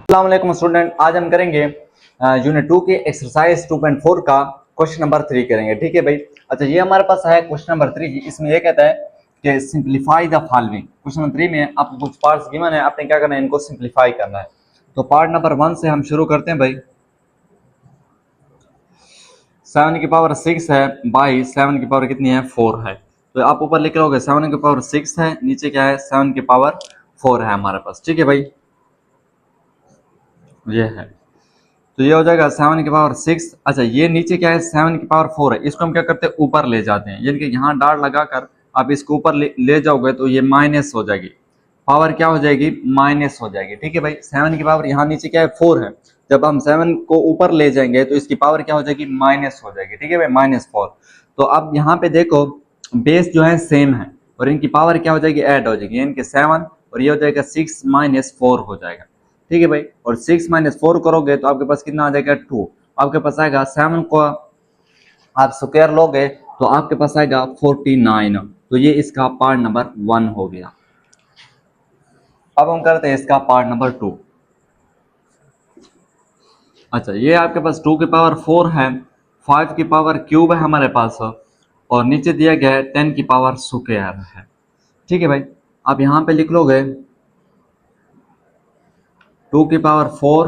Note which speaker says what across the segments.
Speaker 1: अस्सलाम वालेकुम स्टूडेंट, आज हम करेंगे यूनिट 2 के एक्सरसाइज 2.4 का क्वेश्चन नंबर 3 करेंगे। ठीक है भाई। अच्छा, ये हमारे पास है क्वेश्चन नंबर 3। इसमें ये कहता है कि simplify the following. Question number 3 में आपको कुछ पार्ट्स गिवन है, आपने क्या करना है, इनको सिंप्लीफाई करना है। तो पार्ट नंबर 1 से हम शुरू करते हैं भाई। 7 की पावर 6 है बाई 7 की पावर कितनी है, 4 है। तो आप ऊपर लिख लोगे 7 की पावर 6 है, नीचे क्या है, 7 की पावर 4 है हमारे पास। ठीक है भाई, ये है। तो ये हो जाएगा 7 की पावर 6। अच्छा, ये नीचे क्या है, 7 की पावर 4 है। इसको हम क्या करते हैं, ऊपर ले जाते हैं, यानी कि यहाँ डार्ट लगाकर आप इसको ऊपर ले जाओगे तो ये माइनस हो जाएगी। पावर क्या हो जाएगी, माइनस हो जाएगी। ठीक है भाई, 7 की पावर यहाँ नीचे क्या है, 4 है। जब हम 7 को ऊपर ले जाएंगे तो इसकी पावर क्या हो जाएगी, माइनस हो जाएगी। ठीक है भाई, -4। तो अब यहाँ पे देखो, बेस जो है सेम है और इनकी पावर क्या हो जाएगी, ऐड हो जाएगी, यानी कि 7 और ये हो जाएगा 6 - 4 हो जाएगा। ठीक है भाई, और 6 - 4 करोगे तो आपके पास कितना आ जाएगा, 2। आपके पास आएगा 7 को आप स्क्वायर लोगे तो आपके पास आएगा 49। तो ये इसका पार्ट नंबर 1 हो गया। अब हम करते हैं इसका पार्ट नंबर 2। अच्छा, ये आपके पास 2 की पावर 4 है, 5 की पावर क्यूब है हमारे पास, और नीचे दिया गया है 10 की पावर स्क्वायर है। ठीक है भाई, आप यहाँ पे लिख लोगे 2 की पावर 4,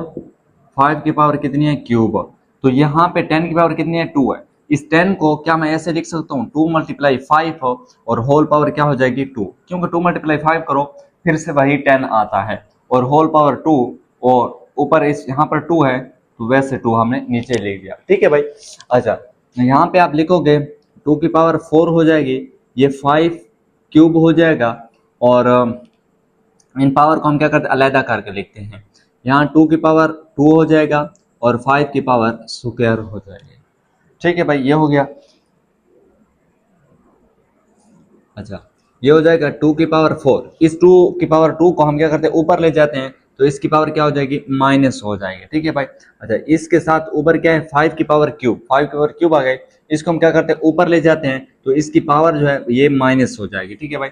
Speaker 1: 5 की पावर कितनी है, क्यूब। तो यहाँ पे 10 की पावर कितनी है, 2 है। इस 10 को क्या मैं ऐसे लिख सकता हूँ, 2 × 5 और होल पावर क्या हो जाएगी, 2। क्योंकि 2 × 5 करो फिर से वही 10 आता है, और होल पावर 2, और ऊपर इस यहाँ पर 2 है तो वैसे 2 हमने नीचे लिख दिया। ठीक है भाई। अच्छा, यहाँ पे आप लिखोगे 2 की पावर 4 हो जाएगी, ये 5 क्यूब हो जाएगा, और इन पावर को हम क्या करते हैं, अलग करके लिखते हैं। यहाँ 2 की पावर 2 हो जाएगा और 5 की पावर स्क्वायर हो जाएगी। ठीक है भाई, ये हो गया। अच्छा, ये हो जाएगा 2 की पावर 4। इस 2 की पावर 2 को हम क्या करते हैं, ऊपर ले जाते हैं तो इसकी पावर क्या हो जाएगी, माइनस हो जाएगी। ठीक है भाई। अच्छा, इसके साथ ऊपर क्या है, 5 की पावर क्यूब, 5 की पावर क्यूब आ गए, इसको हम क्या करते हैं, ऊपर ले जाते हैं तो इसकी पावर जो है ये माइनस हो जाएगी। ठीक है भाई,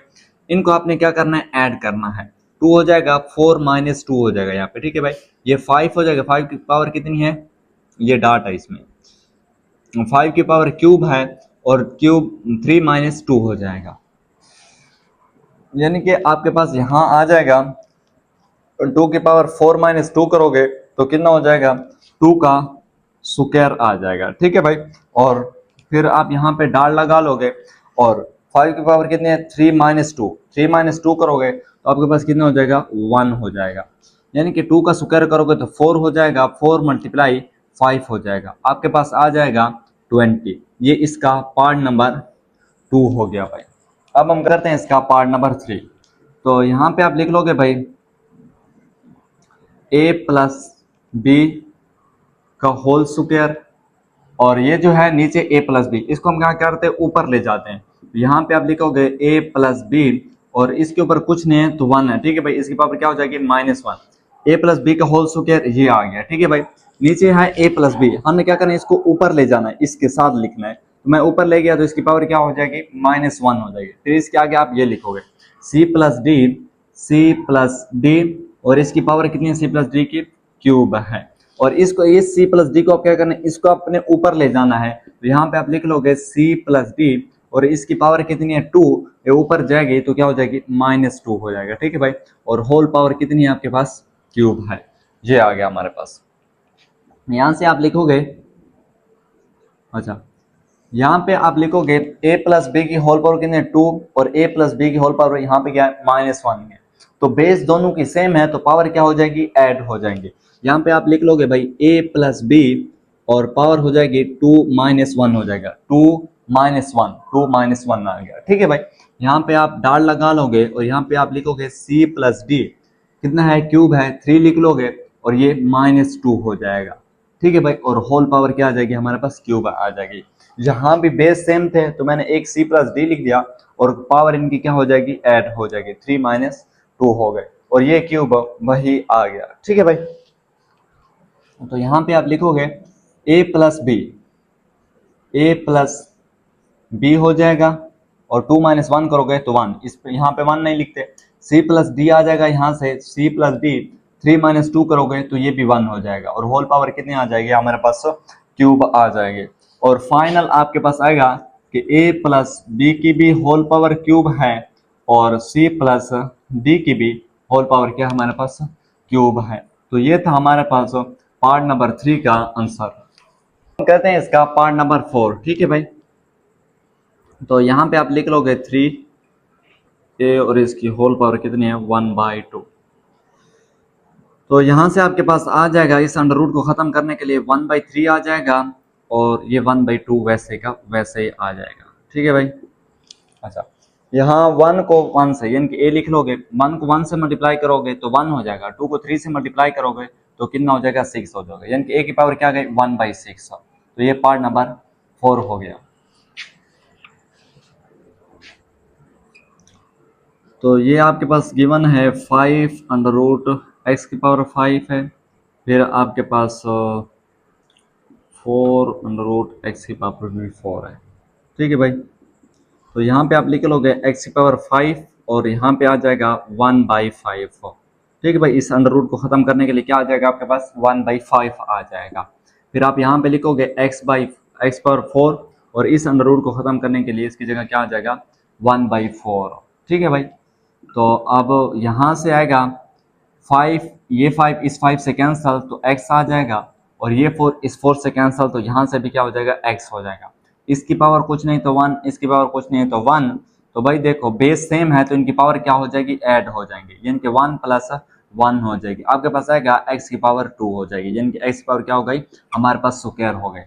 Speaker 1: इनको आपने क्या करना है, ऐड करना है। 2 हो जाएगा, 4 - 2 हो जाएगा यहाँ पे। ठीक है भाई, ये 5 हो जाएगा, 5 की पावर कितनी है, ये डाट है इसमें, 5 की पावर क्यूब है, और क्यूब 3 - 2 हो जाएगा, यानी कि आपके पास यहाँ आ जाएगा 2 की पावर 4 - 2 करोगे तो कितना हो जाएगा, 2 का स्क्वायर आ जाएगा। ठीक है भाई, और फिर आप यहाँ पे डाल लगा लोगे, और 5 की पावर कितनी है, 3 - 2, 3 - 2 करोगे तो आपके पास कितना हो जाएगा, 1 हो जाएगा। यानी कि 2 का स्क्वायर करोगे तो 4 हो जाएगा, 4 × 5 हो जाएगा, आपके पास आ जाएगा 20। ये इसका पार्ट नंबर 2 हो गया भाई। अब हम करते हैं इसका पार्ट नंबर 3। तो यहाँ पे आप लिख लोगे भाई a+b का होल स्क्वायर, और ये जो है नीचे a+b, इसको हम क्या करते हैं, ऊपर ले जाते हैं। यहाँ पे आप लिखोगे a+b, और इसके ऊपर कुछ नहीं है तो 1 है। ठीक है भाई, इसकी पावर क्या हो जाएगी, -1। a+b का होल स्क्वायर ये आ गया। ठीक है भाई, नीचे है a+b, हमने क्या करना है, इसको ऊपर ले जाना है, इसके साथ लिखना है। तो मैं ऊपर ले गया तो इसकी पावर क्या हो जाएगी, -1 हो जाएगी। फिर इसके आगे आप ये लिखोगे c+d, और इसकी पावर कितनी है, c+d की क्यूब है। और इसको, इस c+d को आप क्या करना है, इसको अपने ऊपर ले जाना है। तो यहाँ पे आप लिख लोगे c+d, और इसकी पावर कितनी है, 2, ये ऊपर जाएगी तो क्या हो जाएगी, -2 हो जाएगा। ठीक है भाई, और होल पावर कितनी है आपके पास, क्यूब है। ये आ गया हमारे पास। यहाँ से आप लिखोगे, अच्छा, यहाँ पे आप लिखोगे a+b की होल पावर कितनी है, 2, और a+b की होल पावर यहाँ पे क्या है, -1 है। तो बेस दोनों की सेम है तो पावर क्या हो जाएगी, ऐड हो जाएंगे। यहाँ पे आप लिख लोगे भाई a+b, और पावर हो जाएगी 2 - 1 हो जाएगा, 2 - 1 आ गया। ठीक है भाई, यहाँ पे आप डाल लगा लोगे, और यहाँ पे आप लिखोगे c+d कितना है, क्यूब है, 3 लिख लोगे, और ये -2 हो जाएगा। ठीक है भाई, और होल पावर क्या आ जाएगी हमारे पास, क्यूब आ जाएगी। जहां भी बेस सेम थे तो मैंने एक c+d लिख दिया, और पावर इनकी क्या हो जाएगी, ऐड हो जाएगी, 3 - 2 हो गए, और ये क्यूब वही आ गया। ठीक है भाई, तो यहाँ पे आप लिखोगे a+b हो जाएगा, और 2 - 1 करोगे तो 1, इस पे यहाँ पे 1 नहीं लिखते, c+d आ जाएगा, यहाँ से c+d 3 माइनस 2 करोगे तो ये भी 1 हो जाएगा, और होल पावर कितनी आ जाएगी हमारे पास, क्यूब आ जाएगी। और फाइनल आपके पास आएगा कि a प्लस बी की भी होल पावर क्यूब है और c प्लस डी की भी होल पावर क्या हमारे पास, क्यूब है। तो ये था हमारे पास पार्ट नंबर 3 का आंसर। कहते हैं इसका पार्ट नंबर 4। ठीक है भाई, तो यहाँ पे आप लिख लोगे 3a और इसकी होल पावर कितनी है, 1/2। तो यहाँ से आपके पास आ जाएगा, इस अंडर रूट को खत्म करने के लिए 1/3 आ जाएगा, और ये 1/2 वैसे का वैसे ही आ जाएगा। ठीक है भाई। अच्छा, यहाँ 1 को 1 से यानी कि a लिख लोगे, 1 को 1 से मल्टीप्लाई करोगे तो 1 हो जाएगा, 2 को 3 से मल्टीप्लाई करोगे तो कितना हो जाएगा, 6 हो जाएगा, यानी कि a की पावर क्या गई, 1/6। तो ये पार्ट नंबर 4 हो गया। तो ये आपके पास गिवन है 5 अंडर रूट एक्स की पावर 5 है, फिर आपके पास 4 अंडर रूट एक्स की पावर भी 4 है। ठीक है भाई, तो यहाँ पे आप लिख लोगे एक्स की पावर 5 और यहाँ पे आ जाएगा 1/5। ठीक है भाई, इस अंडर रूट को खत्म करने के लिए क्या आ जाएगा आपके पास, 1/5 आ जाएगा। फिर आप यहाँ पे लिखोगे एक्स पावर 4 और इस अंडर रूट को खत्म करने के लिए इसकी जगह क्या आ जाएगा, 1/4। ठीक है भाई, तो अब यहाँ से आएगा 5, ये 5 इस 5 से कैंसल तो x आ जाएगा, और ये 4 इस 4 से कैंसल तो यहाँ से भी क्या हो जाएगा, x हो जाएगा। इसकी पावर कुछ नहीं तो 1, इसकी पावर कुछ नहीं तो 1। तो भाई देखो बेस सेम है तो इनकी पावर क्या हो जाएगी, ऐड हो जाएंगे, यानी कि 1 प्लस 1 हो जाएगी। आपके पास आएगा x की पावर 2 हो जाएगी, यानी कि x की पावर क्या हो गई, हमारे पास स्क्वायर हो गए।